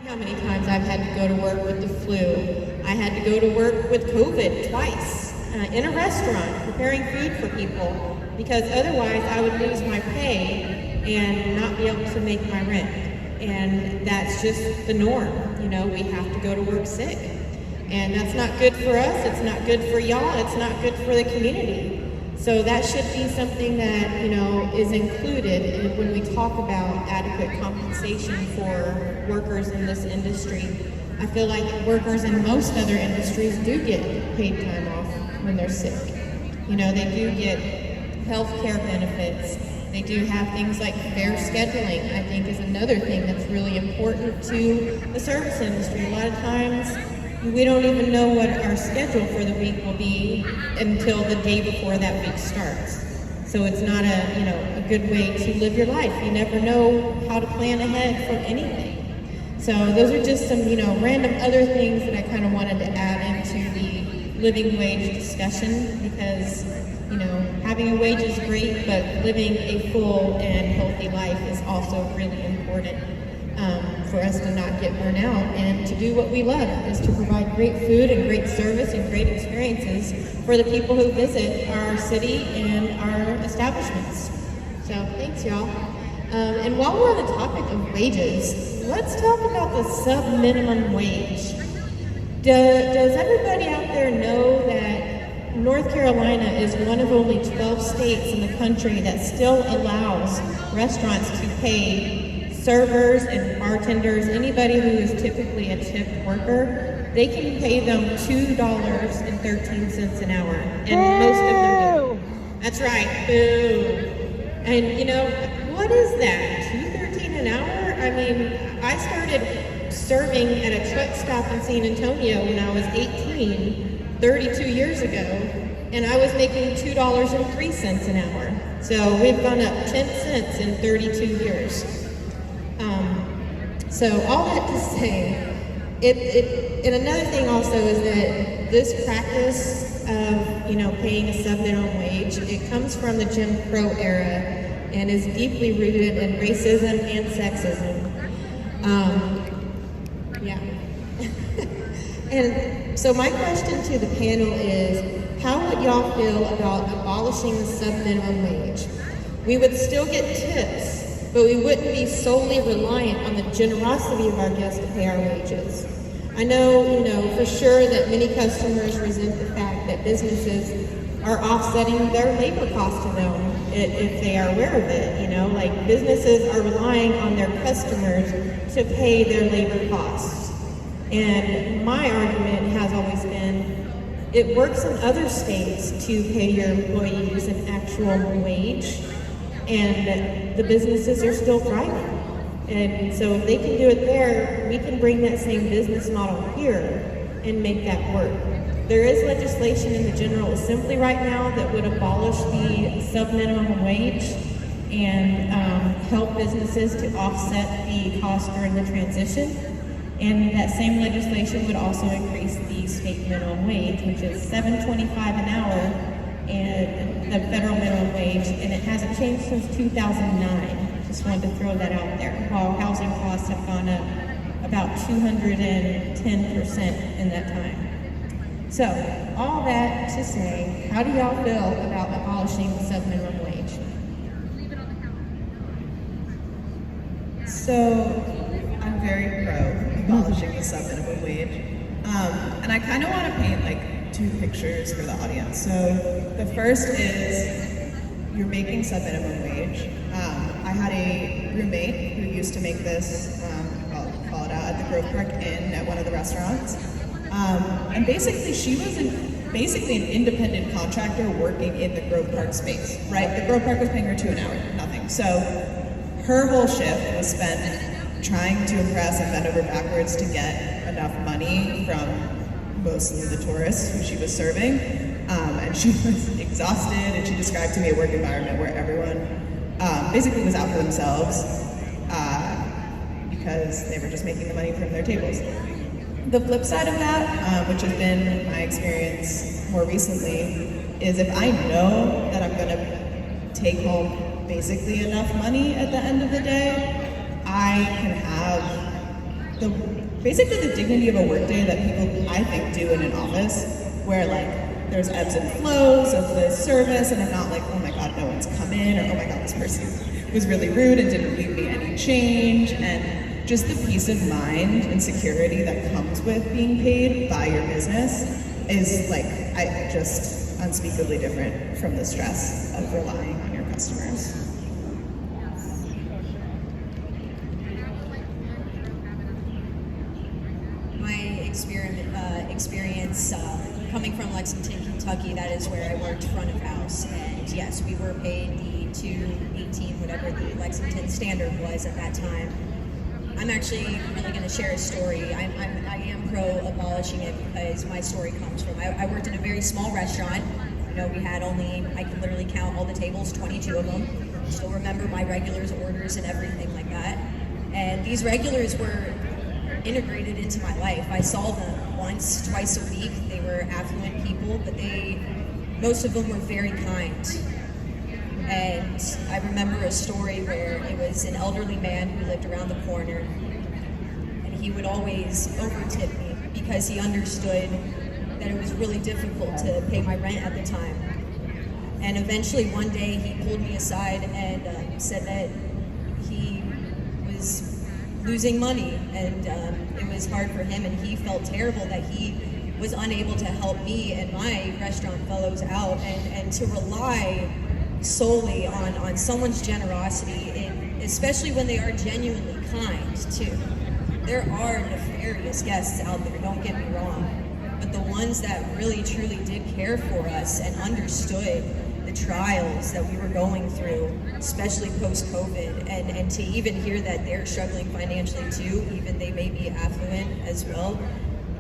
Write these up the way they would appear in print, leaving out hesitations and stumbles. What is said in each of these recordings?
how many times I've had to go to work with the flu. I had to go to work with COVID twice in a restaurant preparing food for people, because otherwise I would lose my pay and not be able to make my rent. And that's just the norm. You know, we have to go to work sick. And that's not good for us, it's not good for y'all, it's not good for the community. So that should be something that, you know, is included when we talk about adequate compensation for workers in this industry. I feel like workers in most other industries do get paid time off when they're sick. You know, they do get health care benefits. They do have things like fair scheduling, I think, is another thing that's really important to the service industry. A lot of times, we don't even know what our schedule for the week will be until the day before that week starts. So it's not a good way to live your life. You never know how to plan ahead for anything. So those are just some, random other things that I kind of wanted to add into the living wage discussion, because, having a wage is great, but living a full and healthy life is also really important. For us to not get burnt out and to do what we love, is to provide great food and great service and great experiences for the people who visit our city and our establishments. So thanks, y'all. And while we're on the topic of wages, let's talk about the sub-minimum wage. Does everybody out there know that North Carolina is one of only 12 states in the country that still allows restaurants to pay servers and bartenders, anybody who is typically a tipped worker, they can pay them $2.13 an hour, and most of them do. That's right, boo. And what is that, $2.13 an hour? I mean, I started serving at a truck stop in San Antonio when I was 18, 32 years ago, and I was making $2.03 an hour. So we've gone up 10 cents in 32 years. So all that to say, and another thing also is that this practice of, paying a sub-minimum wage, it comes from the Jim Crow era and is deeply rooted in racism and sexism. And so my question to the panel is, how would y'all feel about abolishing the sub-minimum wage? We would still get tips, but we wouldn't be solely reliant on the generosity of our guests to pay our wages. I know, for sure that many customers resent the fact that businesses are offsetting their labor costs to them if they are aware of it, like businesses are relying on their customers to pay their labor costs. And my argument has always been, it works in other states to pay your employees an actual wage, and the businesses are still thriving. And so if they can do it there, we can bring that same business model here and make that work. There is legislation in the General Assembly right now that would abolish the sub-minimum wage and help businesses to offset the cost during the transition. And that same legislation would also increase the state minimum wage, which is $7.25 an hour, and the federal minimum wage, and it hasn't changed since 2009. Just wanted to throw that out there. While housing costs have gone up about 210% in that time. So, all that to say, how do y'all feel about abolishing the sub-minimum wage? So, I'm very pro abolishing the sub-minimum wage. And I kind of want to paint two pictures for the audience. So the first is you're making sub-minimum wage. I had a roommate who used to make this, I'll call it out, at the Grove Park Inn at one of the restaurants. And basically she was an independent contractor working in the Grove Park space, right? The Grove Park was paying her $2 an hour, nothing. So her whole shift was spent trying to impress and bend over backwards to get enough money from mostly the tourists who she was serving, and she was exhausted, and she described to me a work environment where everyone basically was out for themselves because they were just making the money from their tables. The flip side of that, which has been my experience more recently, is if I know that I'm going to take home basically enough money at the end of the day, I can have basically the dignity of a workday that people, I think, do in an office, where like there's ebbs and flows of the service, and I'm not like, oh my god, no one's come in, or oh my god, this person was really rude and didn't leave me any change, and just the peace of mind and security that comes with being paid by your business is like, just unspeakably different from the stress of relying on your customers. Experience coming from Lexington, Kentucky, that is where I worked front of house, and yes, we were paid the $2.18, whatever the Lexington standard was at that time. I'm actually really going to share a story. I am pro abolishing it because my story comes from, I worked in a very small restaurant. You know, we had only, I can literally count all the tables, 22 of them. Still remember my regulars' orders and everything like that. And these regulars were integrated into my life. I saw them once, twice a week. They were affluent people, but most of them were very kind. And I remember a story where it was an elderly man who lived around the corner, and he would always overtip me because he understood that it was really difficult to pay my rent at the time. And eventually one day he pulled me aside and said that he was losing money, and it was hard for him, and he felt terrible that he was unable to help me and my restaurant fellows out, and to rely solely on someone's generosity, especially when they are genuinely kind too. There are nefarious guests out there, don't get me wrong, but the ones that really truly did care for us and understood the trials that we were going through, especially post-COVID, and to even hear that they're struggling financially too, even they may be affluent as well,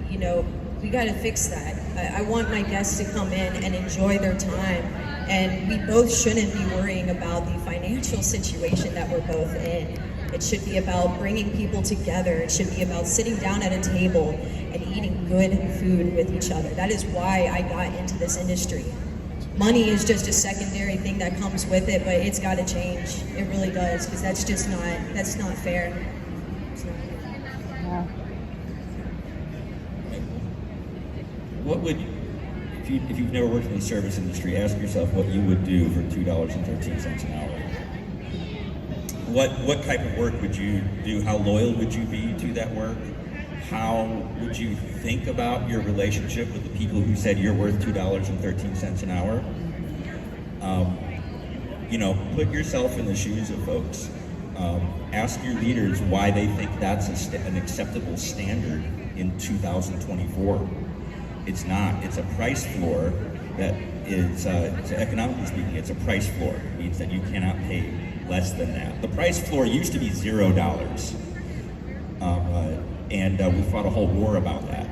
you know, we got to fix that. I want my guests to come in and enjoy their time, and we both shouldn't be worrying about the financial situation that we're both in. It should be about bringing people together. It should be about sitting down at a table and eating good food with each other. That is why I got into this industry. Money is just a secondary thing that comes with it, but it's got to change. It really does, because that's not fair. Yeah. What would, if you've never worked in the service industry, ask yourself what you would do for $2.13 an hour. What type of work would you do? How loyal would you be to that work? How would you think about your relationship with the people who said you're worth $2.13 an hour? Put yourself in the shoes of folks. Ask your leaders why they think that's an acceptable standard in 2024. It's not. It's a price floor that is, economically speaking, it's a price floor. It means that you cannot pay less than that. The price floor used to be $0. And we fought a whole war about that.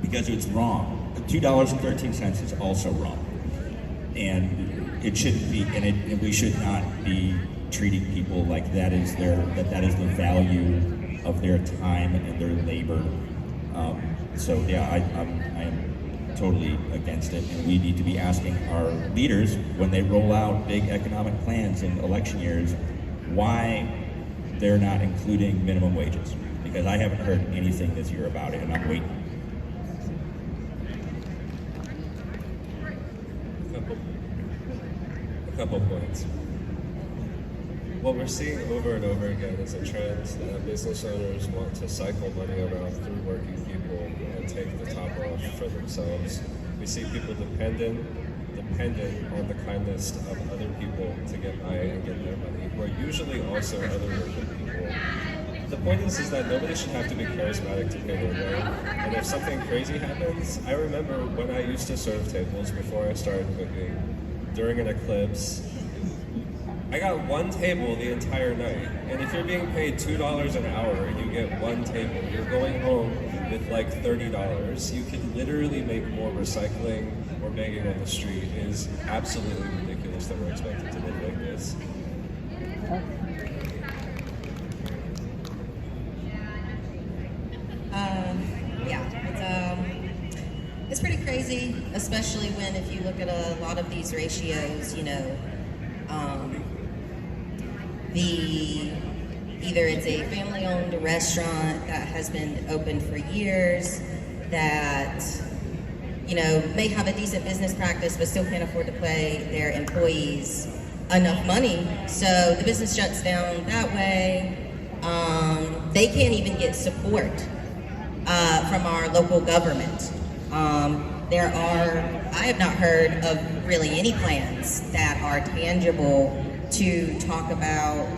Because it's wrong. $2.13 is also wrong. And it shouldn't be, and we should not be treating people like that is the value of their time and their labor. I am totally against it, and we need to be asking our leaders when they roll out big economic plans in election years why they're not including minimum wages, because I haven't heard anything this year about it, and I'm waiting. A couple points. What we're seeing over and over again is a trend that business owners want to cycle money around through working people and take the top off for themselves. We see people dependent on the kindness of other people to get by and get their money, who are usually also other working people. The point is that nobody should have to be charismatic to pay their way. And if something crazy happens, I remember when I used to serve tables before I started cooking, during an eclipse, I got one table the entire night. And if you're being paid $2 an hour and you get one table, you're going home with like $30. You could literally make more recycling or begging on the street. It is absolutely ridiculous that we're expected to live like this. It's pretty crazy, especially when if you look at a lot of these ratios, either either it's a family-owned restaurant that has been open for years, that may have a decent business practice but still can't afford to pay their employees enough money, so the business shuts down that way. They can't even get support from our local government. I have not heard of really any plans that are tangible to talk about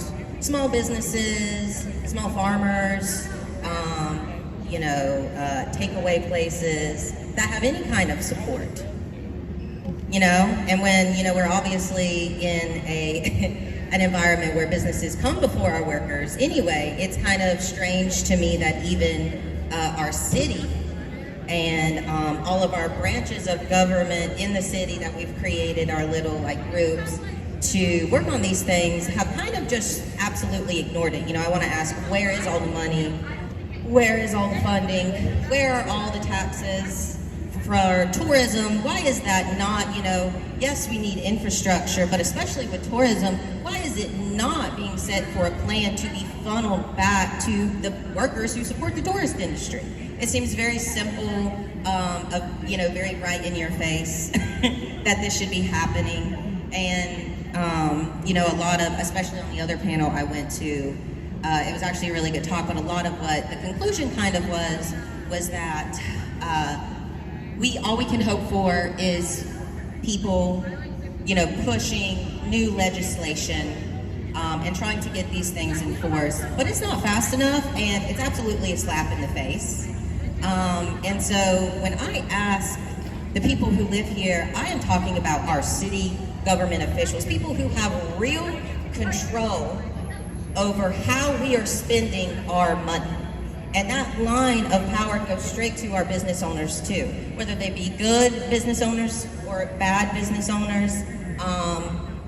small businesses, small farmers, takeaway places that have any kind of support. And when, we're obviously in an environment where businesses come before our workers anyway, it's kind of strange to me that even our city and all of our branches of government in the city that we've created, our little groups to work on these things, have kind of just absolutely ignored it. I want to ask, where is all the money? Where is all the funding? Where are all the taxes for tourism? Why is that not, yes, we need infrastructure, but especially with tourism, why is it not being set for a plan to be funneled back to the workers who support the tourist industry? It seems very simple, very right in your face that this should be happening. And, a lot of, especially on the other panel I went to, it was actually a really good talk, but a lot of what the conclusion kind of was that all we can hope for is people, pushing new legislation and trying to get these things enforced. But it's not fast enough, and it's absolutely a slap in the face. And so when I ask the people who live here, I am talking about our city government officials, people who have real control over how we are spending our money. And that line of power goes straight to our business owners too, whether they be good business owners or bad business owners,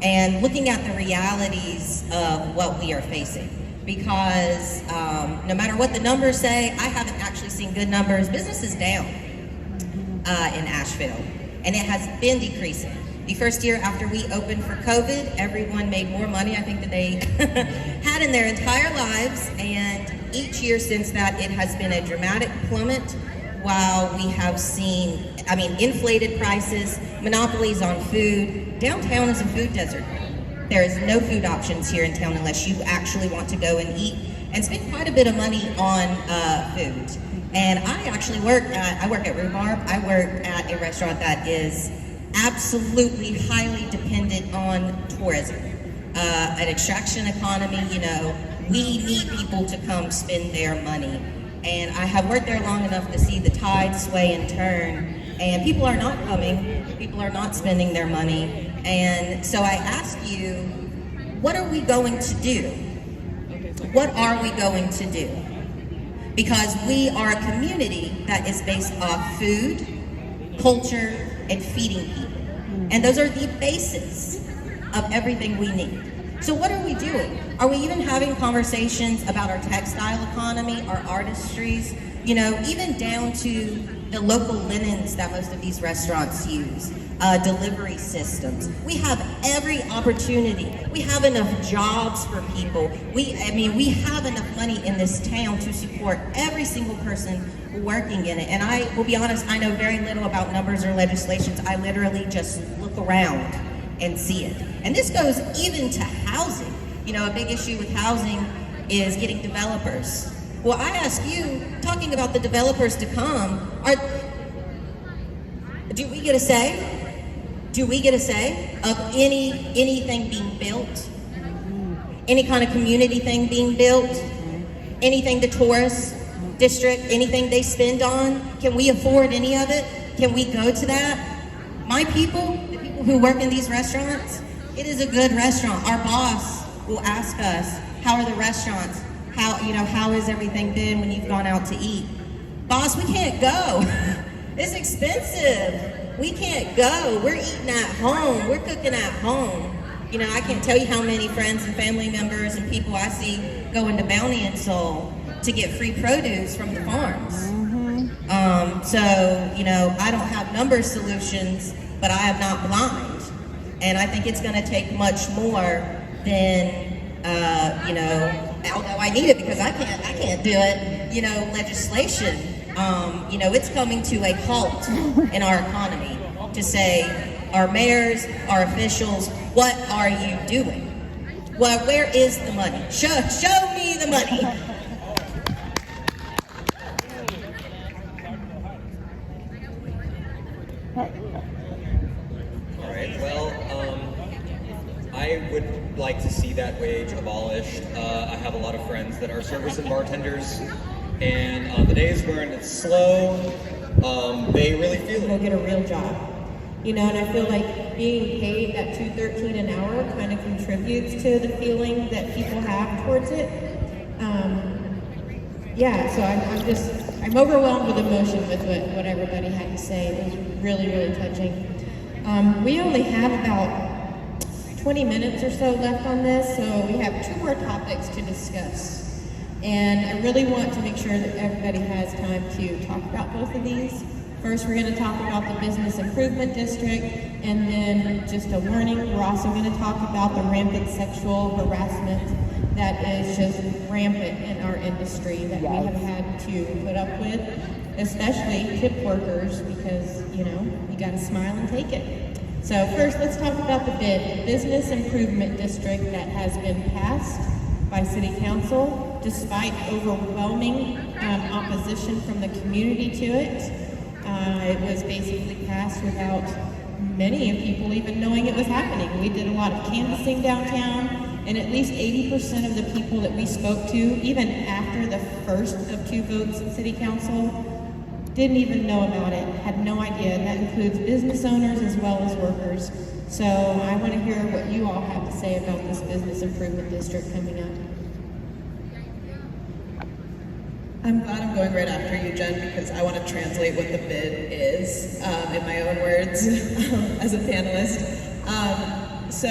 and looking at the realities of what we are facing. Because no matter what the numbers say, I haven't actually seen good numbers. Business is down in Asheville, and it has been decreasing. The first year after we opened for COVID, everyone made more money, I think, than they had in their entire lives. And each year since that, it has been a dramatic plummet, while we have seen, inflated prices, monopolies on food. Downtown is a food desert. There is no food options here in town unless you actually want to go and eat and spend quite a bit of money on food. And I actually work at Rhubarb. I work at a restaurant that is absolutely highly dependent on tourism. An extraction economy, we need people to come spend their money. And I have worked there long enough to see the tide sway and turn, and people are not coming, people are not spending their money. And so I ask you, what are we going to do? What are we going to do? Because we are a community that is based off food, culture, and feeding people. And those are the basis of everything we need. So what are we doing? Are we even having conversations about our textile economy, our artistries, even down to the local linens that most of these restaurants use, delivery systems? We have every opportunity. We have enough jobs for people. We have enough money in this town to support every single person working in it. And I will be honest, I know very little about numbers or legislations. I literally just look around and see it. And this goes even to housing. A big issue with housing is getting developers. Well, I ask you, talking about the developers to come, do we get a say? Do we get a say of anything being built? Any kind of community thing being built? Anything the tourist district, anything they spend on? Can we afford any of it? Can we go to that? My people, the people who work in these restaurants, it is a good restaurant. Our boss will ask us, how are the restaurants? How has everything been when you've gone out to eat? Boss, we can't go. It's expensive. We can't go. We're eating at home. We're cooking at home. I can't tell you how many friends and family members and people I see going to Bounty and Soul to get free produce from the farms. So, I don't have number solutions, but I am not blind. And I think it's going to take much more than, although I need it because I can't do it, legislation, it's coming to a halt in our economy to say, our mayors, our officials, what are you doing? Well, where is the money? Show me the money. All right, well, I would like to see that wage abolished. I have a lot of friends that are servers and bartenders, and on the days when it's slow, they really feel Go it. get a real job. And I feel like being paid at $2.13 an hour kind of contributes to the feeling that people have towards it. So I'm overwhelmed with emotion with what everybody had to say. It was really, really touching. We only have about 20 minutes or so left on this, so we have 2 more topics to discuss. And I really want to make sure that everybody has time to talk about both of these. First, we're going to talk about the Business Improvement District, and then just a warning, we're also going to talk about the rampant sexual harassment that is just rampant in our industry that we have had to put up with, especially tip workers, because, you got to smile and take it. So first, let's talk about the BID, the Business Improvement District, that has been passed by City Council despite overwhelming opposition from the community to it. It was basically passed without many of people even knowing it was happening. We did a lot of canvassing downtown, and at least 80% of the people that we spoke to, even after the first of 2 votes in City Council, didn't even know about it, had no idea, and that includes business owners as well as workers. So I want to hear what you all have to say about this Business Improvement District coming up. I'm glad I'm going right after you, Jen, because I want to translate what the bid is in my own words as a panelist. So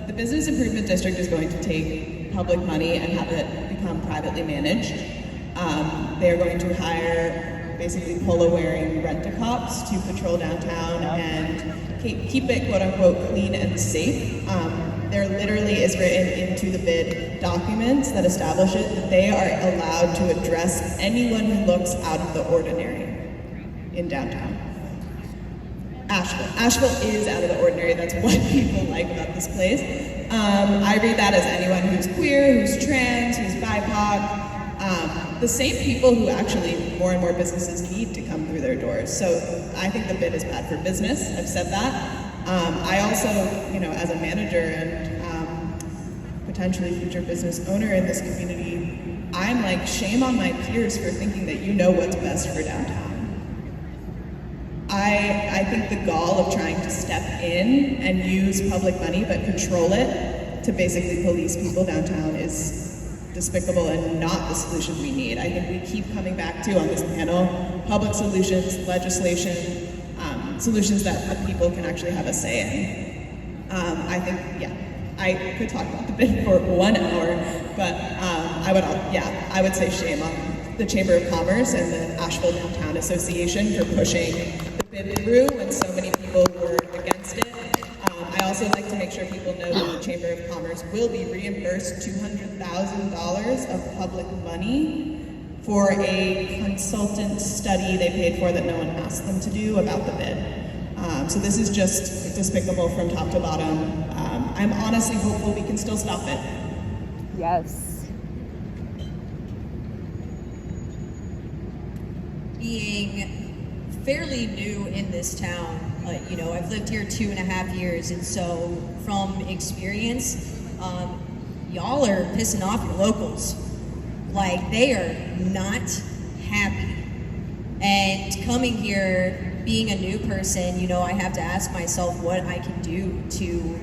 the Business Improvement District is going to take public money and have it become privately managed. They are going to hire basically polo-wearing rent-a-cops to patrol downtown and keep it quote-unquote clean and safe. There literally is written into the bid documents that establish it that they are allowed to address anyone who looks out of the ordinary in downtown. Asheville is out of the ordinary. That's what people like about this place. I read that as anyone who's queer, who's trans, who's BIPOC, the same people who actually more and more businesses need to come through their doors. So I think the bid is bad for business. I've said that. I also, as a manager and potentially future business owner in this community, I'm like, shame on my peers for thinking that you know what's best for downtown. I think the gall of trying to step in and use public money but control it to basically police people downtown is despicable and not the solution we need. I think we keep coming back to on this panel, public solutions, legislation, solutions that the people can actually have a say in. I could talk about the bid for 1 hour, but I would say shame on the Chamber of Commerce and the Asheville Downtown Association for pushing the bid through when so many people were against it. I also like to make sure people know that the Chamber of Commerce will be reimbursed $200,000 of public money for a consultant study they paid for that no one asked them to do about the bid. So this is just despicable from top to bottom. I'm honestly hopeful we can still stop it. Yes. Being fairly new in this town, I've lived here 2.5 years, and so from experience, y'all are pissing off your locals. Like, they are not happy. And coming here, being a new person, I have to ask myself what I can do to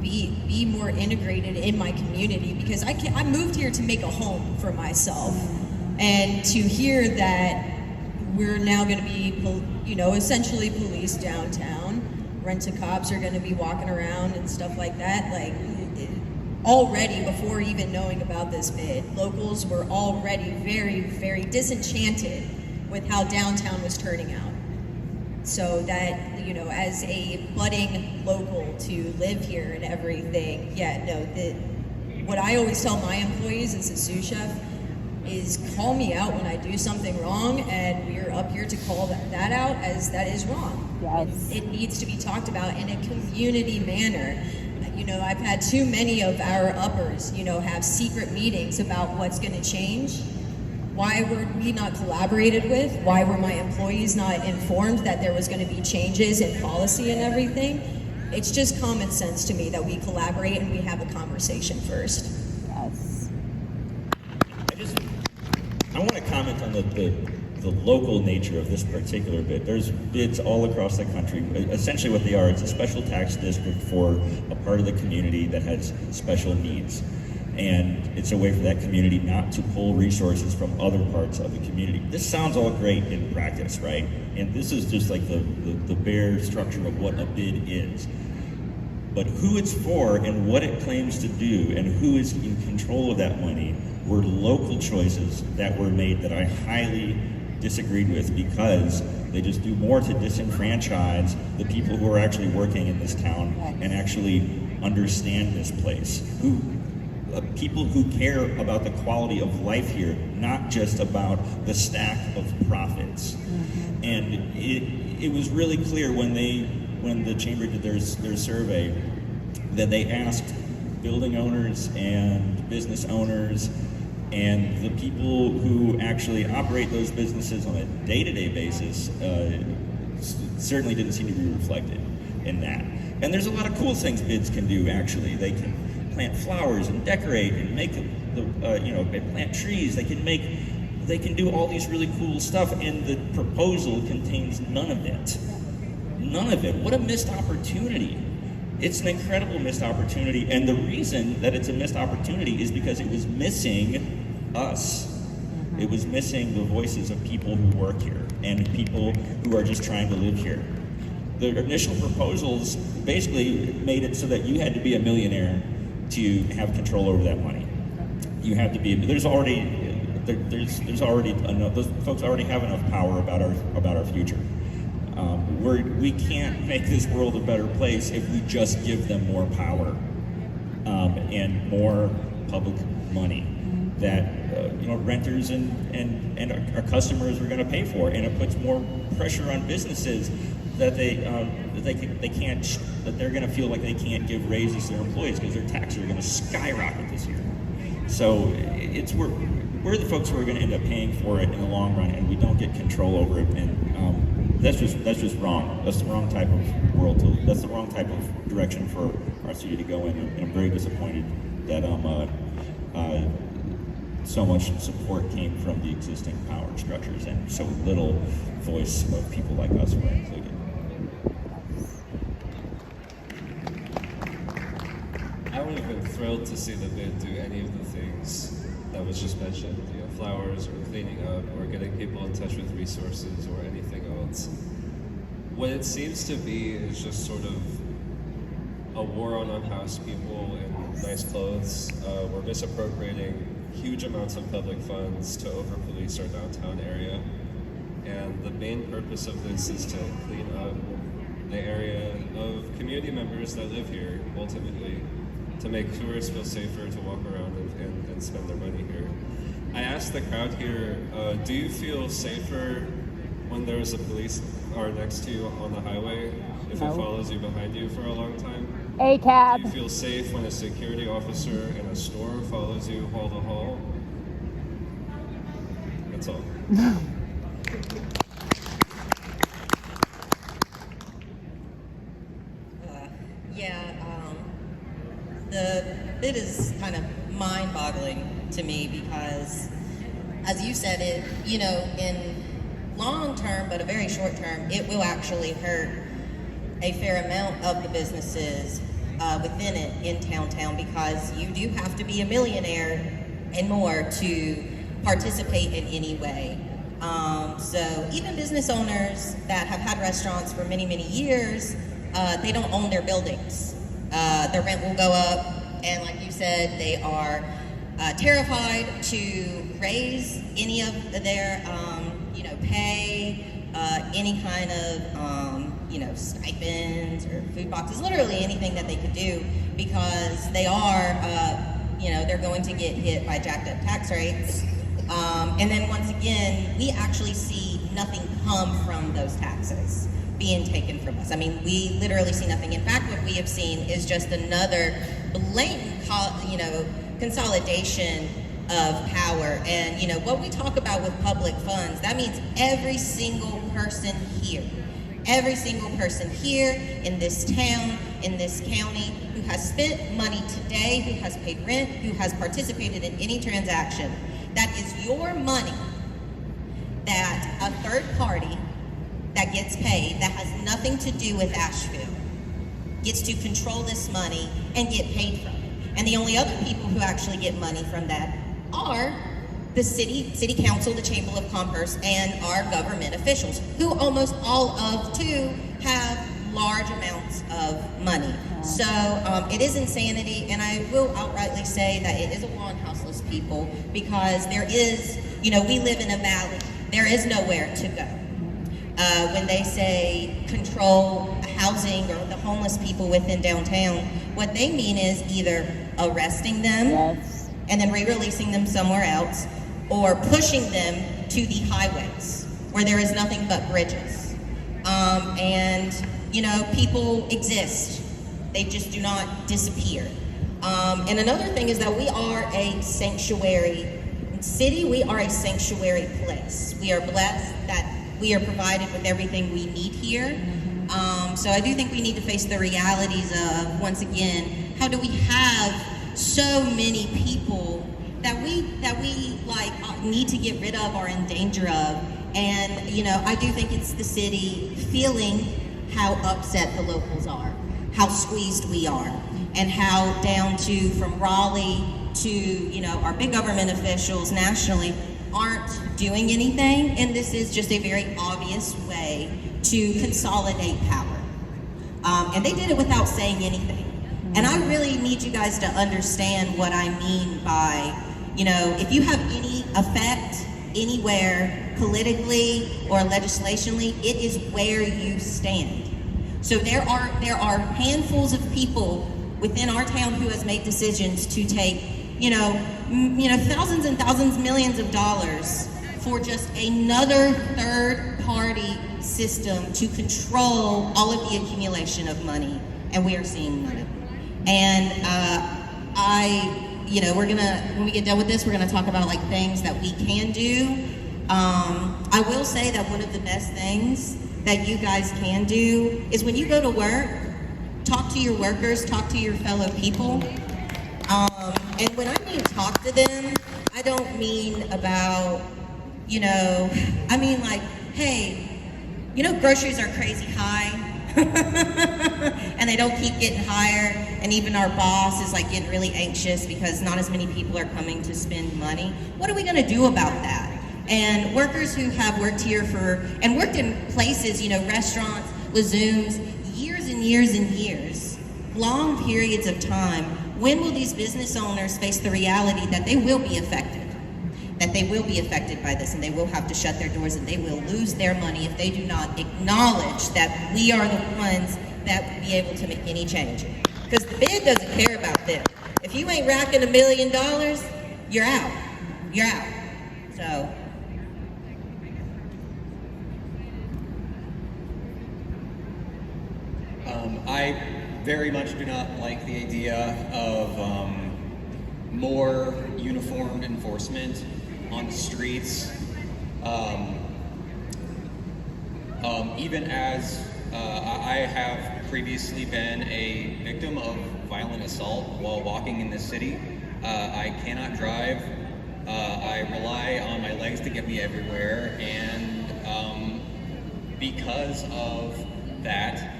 be more integrated in my community, because I moved here to make a home for myself. And to hear that we're now going to be, essentially policed downtown, rent-a-cops are going to be walking around and stuff like that, already before even knowing about this bid, locals were already very, very disenchanted with how downtown was turning out. So that, as a budding local to live here and everything, what I always tell my employees as a sous chef is call me out when I do something wrong, and we're up here to call that out as that is wrong. Yes. It needs to be talked about in a community manner. You know, I've had too many of our uppers, you know, have secret meetings about what's going to change. Why were we not collaborated with? Why were my employees not informed that there was going to be changes in policy and everything? It's just common sense to me that we collaborate and we have a conversation first. Yes. I want to comment on the local nature of this particular bid. There's bids all across the country. Essentially what they are, it's a special tax district for a part of the community that has special needs. And it's a way for that community not to pull resources from other parts of the community. This sounds all great in practice, right? And this is just like the bare structure of what a bid is. But who it's for and what it claims to do and who is in control of that money were local choices that were made that I highly disagreed with, because they just do more to disenfranchise the people who are actually working in this town and actually understand this place. People who care about the quality of life here, not just about the stack of profits. Mm-hmm. And it was really clear when the chamber did their survey that they asked building owners and business owners and the people who actually operate those businesses on a day-to-day basis certainly didn't seem to be reflected in that. And there's a lot of cool things bids can do, actually. They can plant flowers and decorate and make they plant trees. They can do all these really cool stuff, and the proposal contains none of it. None of it. What a missed opportunity. It's an incredible missed opportunity, and the reason that it's a missed opportunity is because it was missing us. It was missing the voices of people who work here and people who are just trying to live here. The initial proposals basically made it so that you had to be a millionaire to have control over that money. You have to be. There's already enough. Those folks already have enough power about our future. We can't make this world a better place if we just give them more power and more public money that renters and our customers are going to pay for, and it puts more pressure on businesses that they're going to feel like they can't give raises to their employees because their taxes are going to skyrocket this year. So we're the folks who are going to end up paying for it in the long run, and we don't get control over it. And that's just wrong. That's the wrong type of world. That's the wrong type of direction for our city to go in. And I'm very disappointed that so much support came from the existing power structures and so little voice of people like us were included. I would have been thrilled to see the bid do any of the things that was just mentioned, flowers or cleaning up or getting people in touch with resources or anything else. What it seems to be is just sort of a war on unhoused people in nice clothes. We're misappropriating huge amounts of public funds to over-police our downtown area. And the main purpose of this is to clean up the area of community members that live here, ultimately, to make tourists feel safer to walk around and spend their money here. I asked the crowd here, do you feel safer when there's a police car next to you on the highway if it follows you behind you for a long time? A cab. Do you feel safe when a security officer in a store follows you hall to hall? That's all. The bid is kind of mind-boggling to me because, as you said, it, in long term, but a very short term, it will actually hurt a fair amount of the businesses within it in downtown, because you do have to be a millionaire and more to participate in any way. So even business owners that have had restaurants for many, many years, they don't own their buildings. Their rent will go up, and like you said, they are terrified to raise any of their, pay, any kind of, stipends or food boxes, literally anything that they could do, because they are they're going to get hit by jacked up tax rates. And then once again, we actually see nothing come from those taxes being taken from us. I mean, we literally see nothing. In fact, what we have seen is just another blatant, consolidation of power. And, what we talk about with public funds, that means every single person here in this town, in this county, who has spent money today, who has paid rent, who has participated in any transaction, that is your money that a third party that gets paid, that has nothing to do with Asheville, gets to control this money and get paid from it. And the only other people who actually get money from that are the city council, the Chamber of Commerce, and our government officials, who almost all of too have large amounts of money. So it is insanity, and I will outrightly say that it is a war on houseless people, because there is, we live in a valley. There is nowhere to go. When they say control housing or the homeless people within downtown, what they mean is either arresting them and then re-releasing them somewhere else, or pushing them to the highways where there is nothing but bridges. People exist. They just do not disappear. And another thing is that we are a sanctuary city. We are a sanctuary place. We are blessed that we are provided with everything we need here. So I do think we need to face the realities of, once again, how do we have so many people that we need to get rid of or in danger of? And I do think it's the city feeling how upset the locals are, how squeezed we are, and how down to, from Raleigh to our big government officials nationally aren't doing anything. And this is just a very obvious way to consolidate power. And they did it without saying anything. And I really need you guys to understand what I mean by, if you have any effect anywhere politically or legislationally, it is where you stand. So there are handfuls of people within our town who has made decisions to take, thousands and thousands, millions of dollars for just another third-party system to control all of the accumulation of money, and we are seeing none of it. And we're gonna, when we get done with this, we're gonna talk about things that we can do. I will say that one of the best things that you guys can do is, when you go to work, talk to your workers, talk to your fellow people. And when I mean talk to them, I don't mean about, I mean hey, groceries are crazy high. And they don't keep getting higher, and even our boss is getting really anxious because not as many people are coming to spend money. What are we gonna do about that? And workers who have worked here and worked in places, restaurants, Lazooms, years and years and years, long periods of time, when will these business owners face the reality that they will be affected? That they will be affected by this, and they will have to shut their doors, and they will lose their money if they do not acknowledge that we are the ones that will be able to make any change. Because the bid doesn't care about them. If you ain't racking $1 million, you're out. You're out. So. I very much do not like the idea of more uniformed enforcement on the streets. Even as I have previously been a victim of violent assault while walking in this city. I cannot drive. I rely on my legs to get me everywhere, and because of that,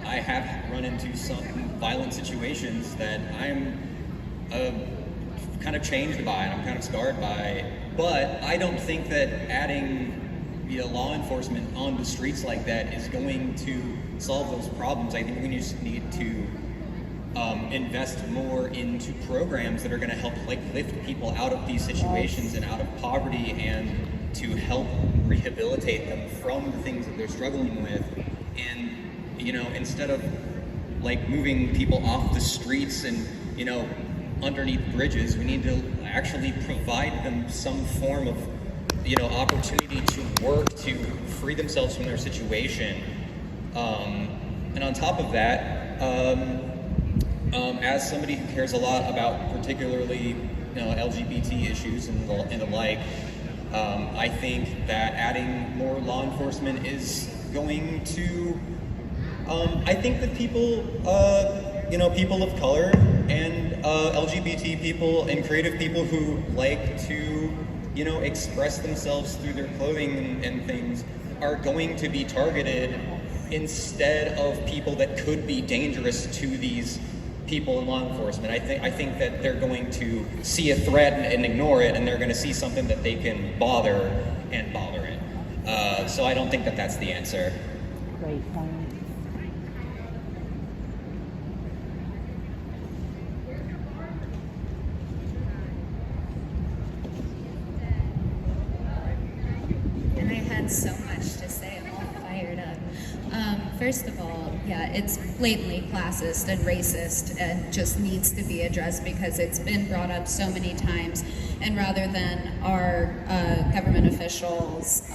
I have run into some violent situations that I'm kind of changed by, and I'm kind of scarred by. But I don't think that adding law enforcement on the streets like that is going to solve those problems. I think we just need to invest more into programs that are going to help lift people out of these situations and out of poverty, and to help rehabilitate them from the things that they're struggling with. And instead of moving people off the streets and underneath bridges. We need to actually provide them some form of, opportunity to work, to free themselves from their situation. And on top of that, as somebody who cares a lot about particularly LGBT issues and the like, I think that adding more law enforcement is going to, I think that people, people of color and LGBT people and creative people who like to, express themselves through their clothing and things are going to be targeted instead of people that could be dangerous to these people in law enforcement. I think that they're going to see a threat and ignore it, and they're going to see something that they can bother it. So I don't think that that's the answer. Great point. And I had so much to say. I'm all fired up. First of all, yeah, it's blatantly classist and racist and just needs to be addressed because it's been brought up so many times. And rather than our government officials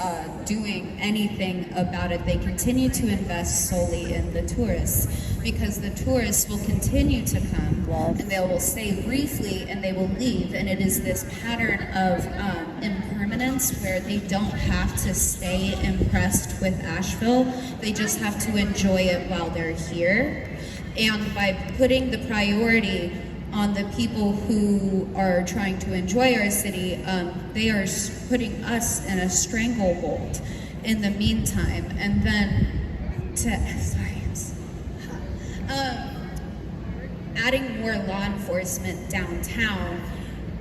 doing anything about it, they continue to invest solely in the tourists, because the tourists will continue to come and they will stay briefly and they will leave. And it is this pattern of impermanence where they don't have to stay impressed with Asheville. They just have to enjoy it while they're here. And by putting the priority on the people who are trying to enjoy our city, they are putting us in a stranglehold in the meantime. And then adding more law enforcement downtown,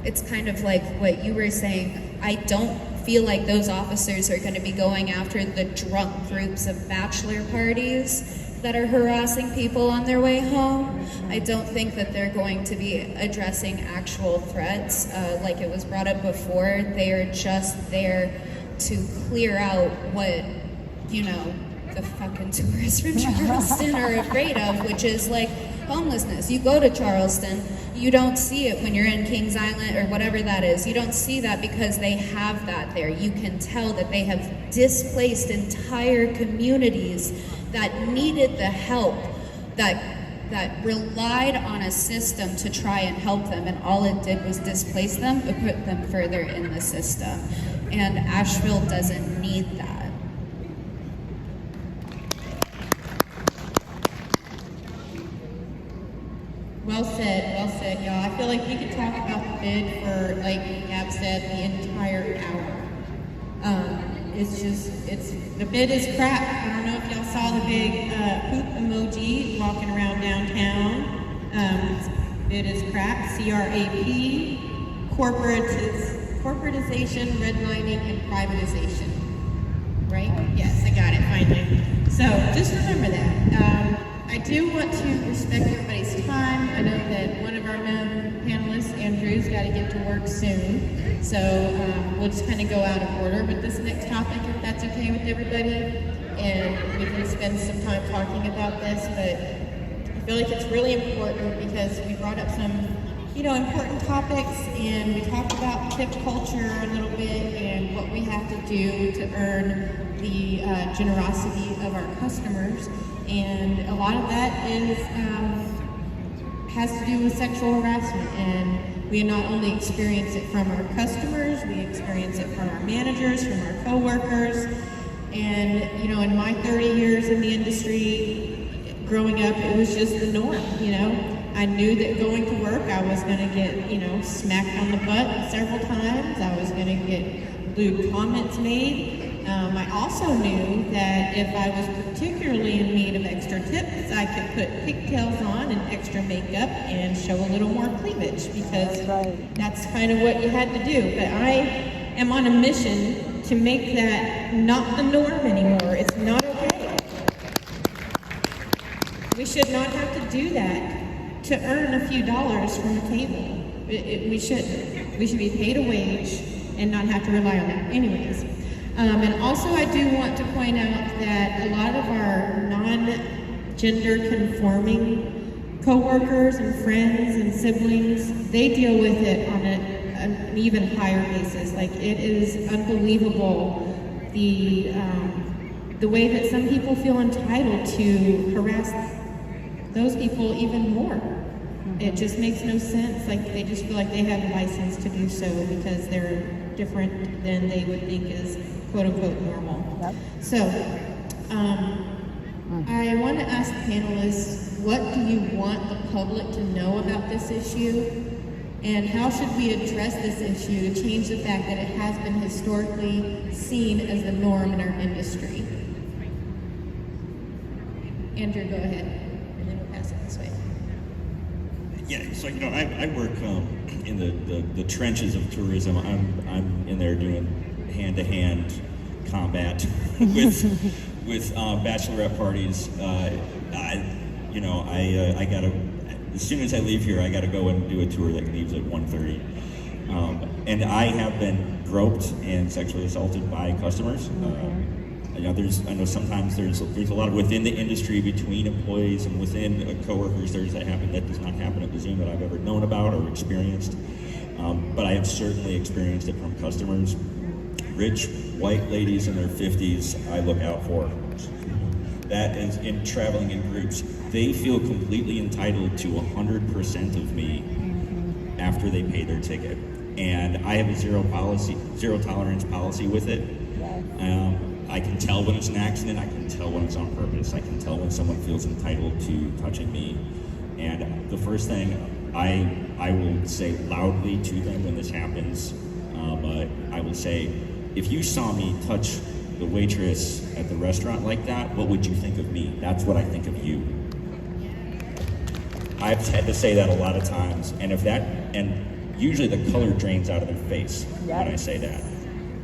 it's kind of like what you were saying. I don't feel like those officers are going to be going after the drunk groups of bachelor parties that are harassing people on their way home. I don't think that they're going to be addressing actual threats. Like it was brought up before, they are just there to clear out what, the fucking tourists from Charleston are afraid of, which is like homelessness. You go to Charleston, you don't see it when you're in Kings Island or whatever that is. You don't see that because they have that there. You can tell that they have displaced entire communities that needed the help, that relied on a system to try and help them, and all it did was displace them or put them further in the system. And Asheville doesn't need that. Well said, y'all. I feel like we could talk about the bid for, like Gab said, the entire hour. The bid is crap. I don't know if y'all saw the big poop emoji walking around downtown. Bid is crap. CRAP, corporatization, redlining, and privatization. Right? Yes, I got it finally. So just remember that. I do want to respect everybody's time. I know that one of our panelists, Andrew's, got to get to work soon. So we'll just kind of go out of order with this next topic, if that's okay with everybody. And we can spend some time talking about this. But I feel like it's really important because we brought up some, important topics. And we talked about tip culture a little bit and what we have to do to earn the generosity of our customers. And a lot of that has to do with sexual harassment, and we not only experience it from our customers, we experience it from our managers, from our coworkers, and in my 30 years in the industry, growing up, it was just the norm. I knew that going to work, I was going to get smacked on the butt several times. I was going to get lewd comments made. I also knew that if I was particularly in need of extra tips, I could put pigtails on and extra makeup and show a little more cleavage, because that's kind of what you had to do. But I am on a mission to make that not the norm anymore. It's not okay. We should not have to do that to earn a few dollars from the table. We shouldn't. We should be paid a wage and not have to rely on that. Anyways. And also I do want to point out that a lot of our non-gender conforming coworkers and friends and siblings, they deal with it on an even higher basis. Like, it is unbelievable the way that some people feel entitled to harass those people even more. It just makes no sense. Like, they just feel like they have a license to do so because they're different than they would think is quote unquote normal. Yep. So, I want to ask the panelists, what do you want the public to know about this issue? And how should we address this issue to change the fact that it has been historically seen as the norm in our industry? Andrew, go ahead, and then we'll pass it this way. Yeah, so I work in the trenches of tourism. I'm in there doing hand-to-hand combat with bachelorette parties. I gotta, as soon as I leave here, I gotta go and do a tour that leaves at 1:30. And I have been groped and sexually assaulted by customers. I know sometimes there's a lot of within the industry between employees and within coworkers. That does not happen at the Zoom that I've ever known about or experienced. But I have certainly experienced it from customers. Rich white ladies in their 50s, I look out for. That is in traveling in groups. They feel completely entitled to 100% of me after they pay their ticket. And I have a zero tolerance policy with it. I can tell when it's an accident. I can tell when it's on purpose. I can tell when someone feels entitled to touching me. And the first thing I will say loudly to them when this happens, I will say, if you saw me touch the waitress at the restaurant like that, what would you think of me? That's what I think of you. I've had to say that a lot of times, and usually the color drains out of their face when I say that.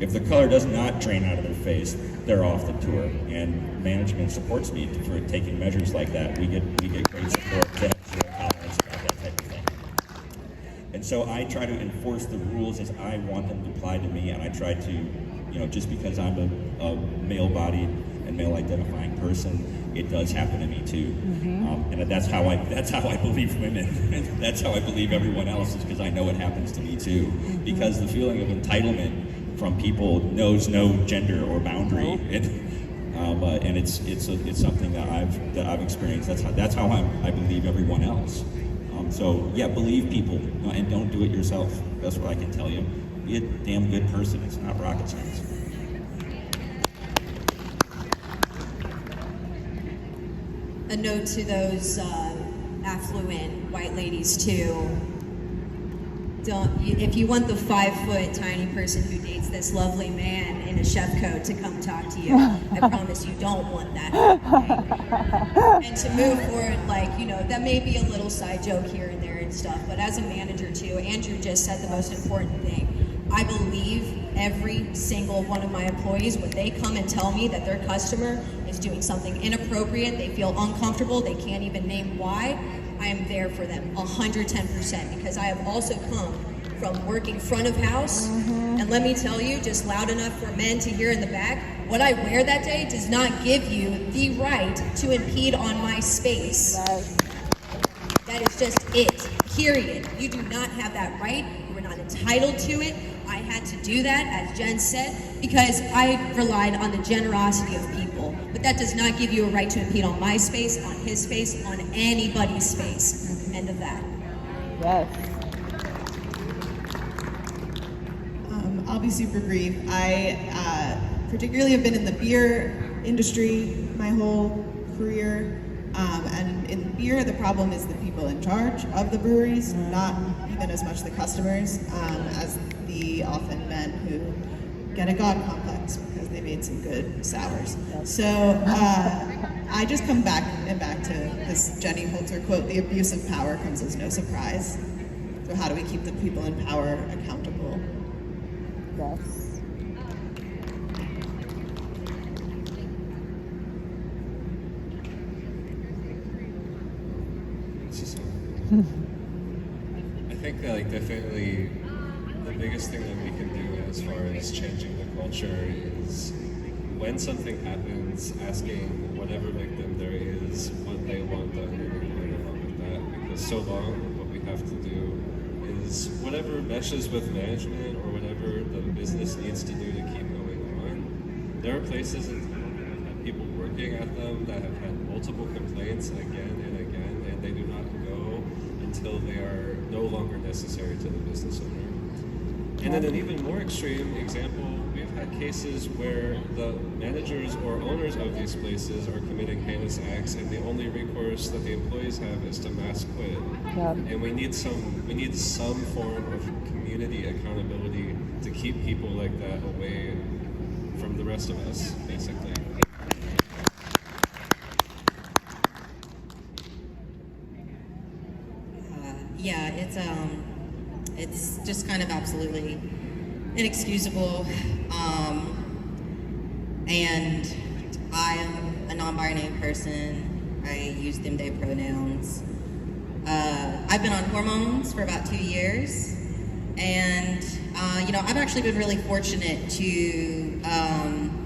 If the color does not drain out of their face, they're off the tour, and management supports me for taking measures like that. We get great support to have zero tolerance about that type of thing. And so I try to enforce the rules as I want them to apply to me, and I try to, just because I'm a male-bodied and male-identifying person, it does happen to me too. And that's how I believe women. That's how I believe everyone else, is because I know it happens to me too. Because the feeling of entitlement from people knows no gender or boundary, and it's something that I've experienced. That's how I believe everyone else. So yeah, believe people and don't do it yourself. That's what I can tell you. Be a damn good person. It's not rocket science. A note to those affluent white ladies too. If you want the 5-foot tiny person who dates this lovely man in a chef coat to come talk to you, I promise you don't want that. Okay? And to move forward, that may be a little side joke here and there and stuff, but as a manager too, Andrew just said the most important thing. I believe every single one of my employees, when they come and tell me that their customer is doing something inappropriate, they feel uncomfortable, they can't even name why, I am there for them 110%, because I have also come from working front of house, and let me tell you, just loud enough for men to hear in the back, what I wear that day does not give you the right to impede on my space. That is just it, period. You do not have that right. You are not entitled to it. I had to do that, as Jen said, because I relied on the generosity of people. But that does not give you a right to impede on my space, on his space, on anybody's space. End of that. Yes. I'll be super brief. I particularly have been in the beer industry my whole career. And in beer, the problem is the people in charge of the breweries, not even as much the customers, as the often men who get a god complex because they made some good sours. So I just come back to this Jenny Holter quote, the abuse of power comes as no surprise. So how do we keep the people in power accountable? Yes. I think that definitely the biggest thing that we can do as far as changing the culture is when something happens, asking whatever victim there is what they want done and going along with that. so long, what we have to do is whatever meshes with management or whatever the business needs to do to keep going on. There are places in town that have had people working at them that have had multiple complaints again and again, and they do not go until they are no longer necessary to the business owner. And then an even more extreme example, we've had cases where the managers or owners of these places are committing heinous acts, and the only recourse that the employees have is to mass quit. Yep. And we need some form of community accountability to keep people like that away from the rest of us, basically. Yeah, it's just kind of absolutely inexcusable. And I am a non-binary person. I use them, they pronouns. I've been on hormones for about 2 years. And, I've actually been really fortunate to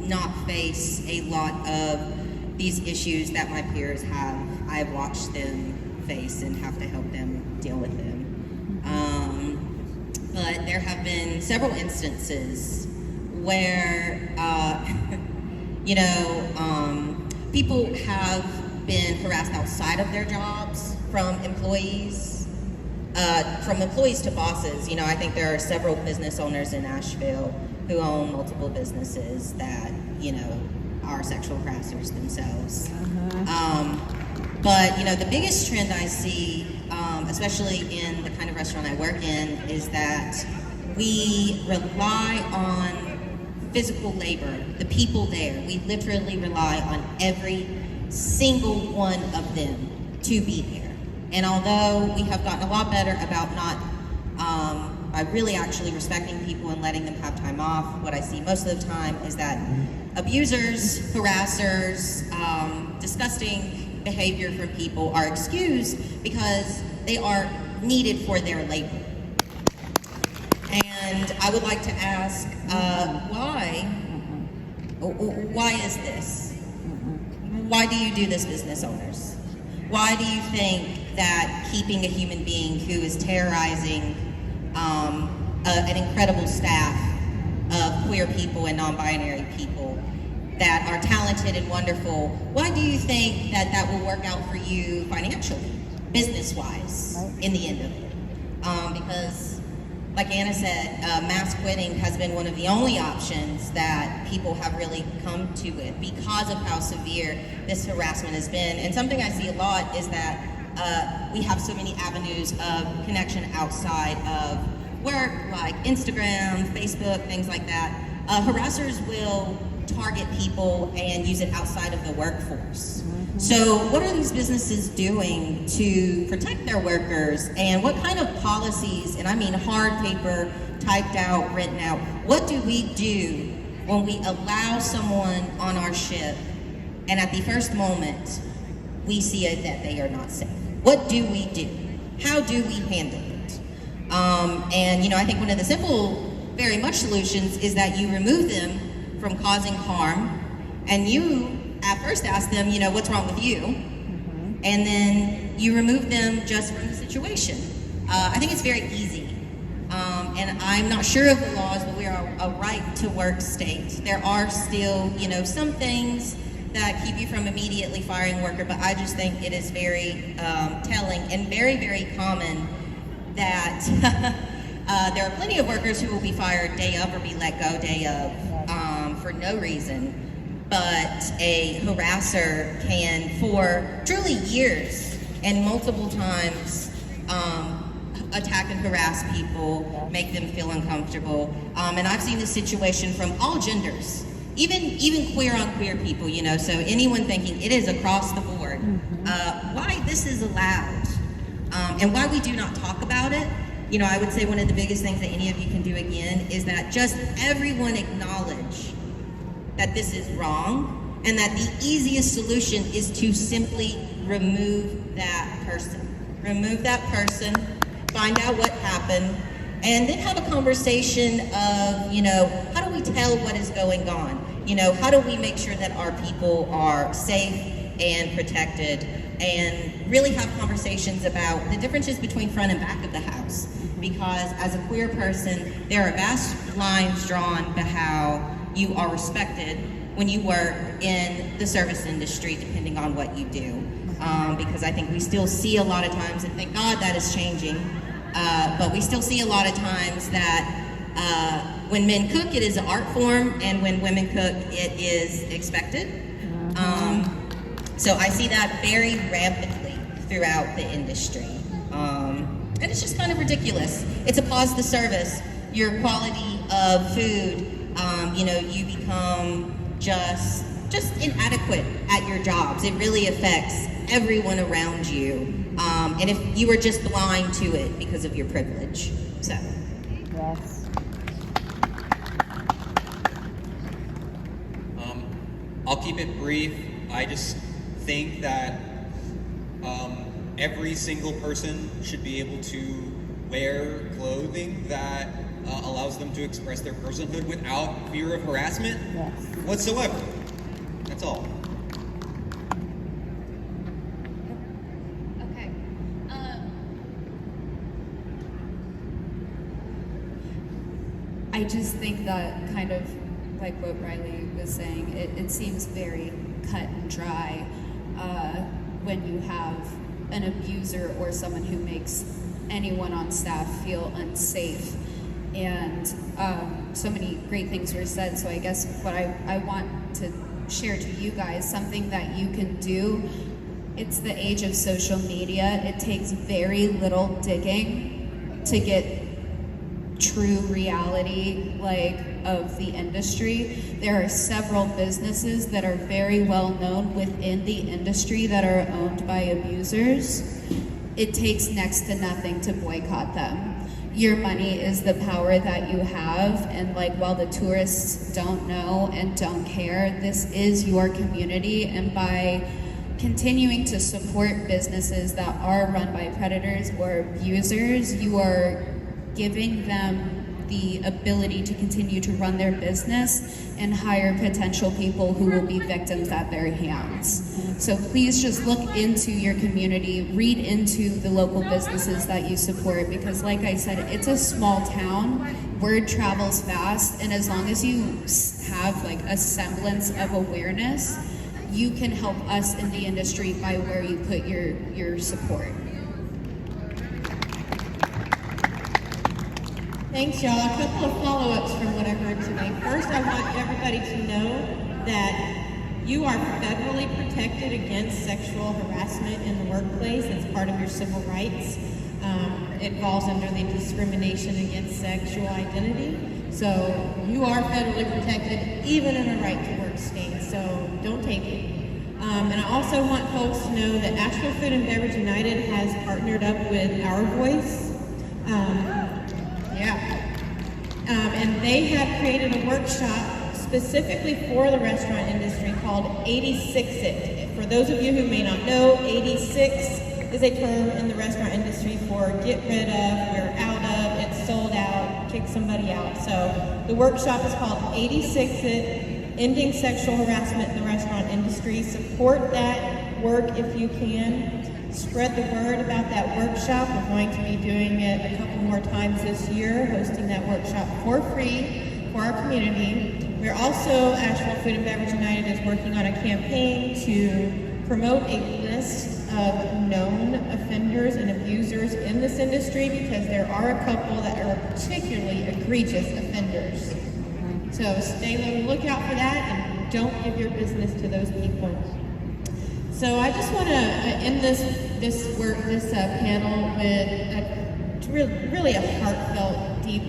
not face a lot of these issues that my peers have. I've watched them face and have to help them deal with them. But there have been several instances where, people have been harassed outside of their jobs from employees to bosses. I think there are several business owners in Asheville who own multiple businesses that, are sexual harassers themselves. But the biggest trend I see, especially in the kind of restaurant I work in, is that we rely on physical labor, the people there. We literally rely on every single one of them to be there. And although we have gotten a lot better about by really actually respecting people and letting them have time off, what I see most of the time is that abusers, harassers, disgusting behavior from people are excused because they are needed for their labor. And I would like to ask, why is this? Why do you do this, business owners? Why do you think that keeping a human being who is terrorizing an incredible staff of queer people and non-binary people that are talented and wonderful, why do you think that that will work out for you financially, business-wise, in the end of it? Because, like Anna said, mass quitting has been one of the only options that people have really come to with because of how severe this harassment has been. And something I see a lot is that we have so many avenues of connection outside of work, like Instagram, Facebook, things like that. Harassers will target people and use it outside of the workforce. So what are these businesses doing to protect their workers, and what kind of policies, and I mean hard paper, typed out, written out, what do we do when we allow someone on our ship and at the first moment we see that they are not safe? What do we do? How do we handle it? I think one of the simple, very much solutions is that you remove them from causing harm, and you at first ask them, what's wrong with you? And then you remove them just from the situation. I think it's very easy. And I'm not sure of the laws, but we are a right to work state. There are still, some things that keep you from immediately firing a worker, but I just think it is very telling and very, very common that there are plenty of workers who will be fired day of or be let go day of for no reason. But a harasser can, for truly years and multiple times, attack and harass people, make them feel uncomfortable. And I've seen this situation from all genders, even queer on queer people, so anyone thinking it is across the board. Why this is allowed and why we do not talk about it, I would say one of the biggest things that any of you can do again is that just everyone acknowledge that this is wrong, and that the easiest solution is to simply remove that person. Remove that person, find out what happened, and then have a conversation of, how do we tell what is going on? How do we make sure that our people are safe and protected? and really have conversations about the differences between front and back of the house. Because as a queer person, there are vast lines drawn by how you are respected when you work in the service industry, depending on what you do. Because I think we still see a lot of times, and thank God that is changing, but we still see a lot of times that when men cook, it is an art form, and when women cook, it is expected. So I see that very rampantly throughout the industry. And it's just kind of ridiculous. It's a pause to service. Your quality of food, you become just inadequate at your jobs. It really affects everyone around you. And if you are just blind to it because of your privilege. So. Yes. I'll keep it brief. I just think that every single person should be able to wear clothing that allows them to express their personhood without fear of harassment whatsoever. That's all. Okay. I just think that kind of like what Riley was saying, it seems very cut and dry when you have an abuser or someone who makes anyone on staff feel unsafe. And so many great things were said, so I guess what I want to share to you guys, something that you can do. It's the age of social media. It takes very little digging to get true reality of the industry. There are several businesses that are very well known within the industry that are owned by abusers. It takes next to nothing to boycott them. Your money is the power that you have, and while the tourists don't know and don't care, this is your community, and by continuing to support businesses that are run by predators or abusers, you are giving them the ability to continue to run their business and hire potential people who will be victims at their hands. So please just look into your community, read into the local businesses that you support, because like I said, it's a small town, word travels fast, and as long as you have a semblance of awareness, you can help us in the industry by where you put your support. Thanks, y'all. A couple of follow-ups from what I heard today. First, I want everybody to know that you are federally protected against sexual harassment in the workplace. It's part of your civil rights. It falls under the discrimination against sexual identity. So you are federally protected, even in a right-to-work state. So don't take it. And I also want folks to know that Asheville Food and Beverage United has partnered up with Our Voice. And they have created a workshop specifically for the restaurant industry called 86 It. For those of you who may not know, 86 is a term in the restaurant industry for get rid of, we're out of, it's sold out, kick somebody out. So the workshop is called 86 It, Ending Sexual Harassment in the Restaurant Industry. Support that work if you can. Spread the word about that workshop. We're going to be doing it a couple more times this year, hosting that workshop for free for our community. We're also, Asheville Food and Beverage United is working on a campaign to promote a list of known offenders and abusers in this industry, because there are a couple that are particularly egregious offenders. So stay on the lookout for that, and don't give your business to those people. So I just want to end this panel with really a heartfelt, deep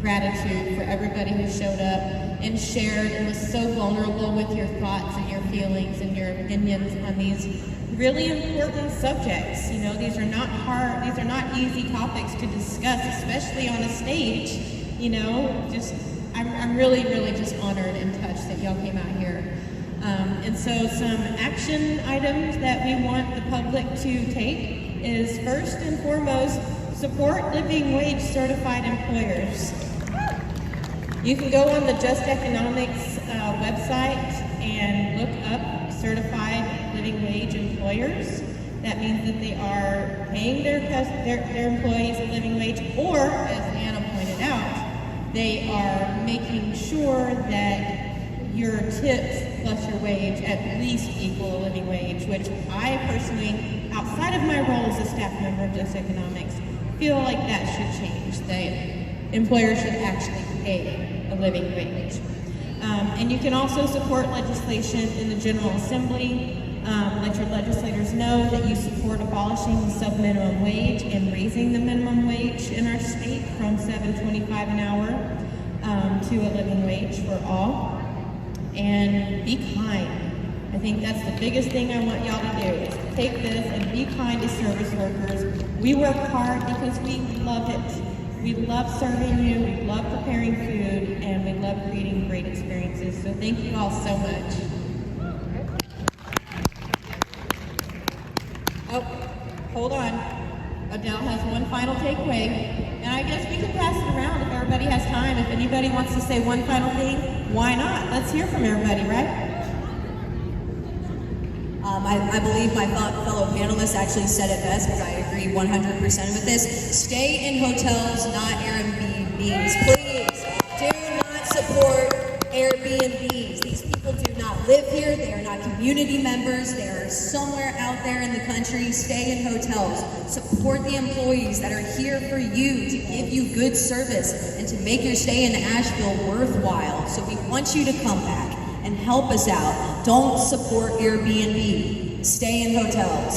gratitude for everybody who showed up and shared and was so vulnerable with your thoughts and your feelings and your opinions on these really important subjects. You know, these are not hard, these are not easy topics to discuss, especially on a stage. You know, I'm really just honored and touched that y'all came out here. And so some action items that we want the public to take is, first and foremost, support living wage certified employers. You can go on the Just Economics website and look up certified living wage employers. That means that they are paying their employees a living wage, or, as Anna pointed out, they are making sure that your tips plus your wage at least equal a living wage, which I personally, outside of my role as a staff member of Just Economics, feel like that should change. That employers should actually pay a living wage. And you can also support legislation in the General Assembly. Let your legislators know that you support abolishing the sub-minimum wage and raising the minimum wage in our state from $7.25 an hour to a living wage for all. And be kind. I think that's the biggest thing I want y'all to do, is take this and be kind to service workers. We work hard because we love it. We love serving you, we love preparing food, and we love creating great experiences. So thank you all so much. Oh, hold on. Adele has one final takeaway. And I guess we can pass it around if everybody has time. If anybody wants to say one final thing, why not? Let's hear from everybody, right? I believe my fellow panelists actually said it best, because I agree 100% with this. Stay in hotels, not Airbnbs. Please do not support Airbnbs. These people do not live here. They are not community members. They are somewhere out there in the country. Stay in hotels. Support the employees that are here for you, to give you good service and to make your stay in Asheville worthwhile. So we want you to come back and help us out. Don't support Airbnb. Stay in hotels.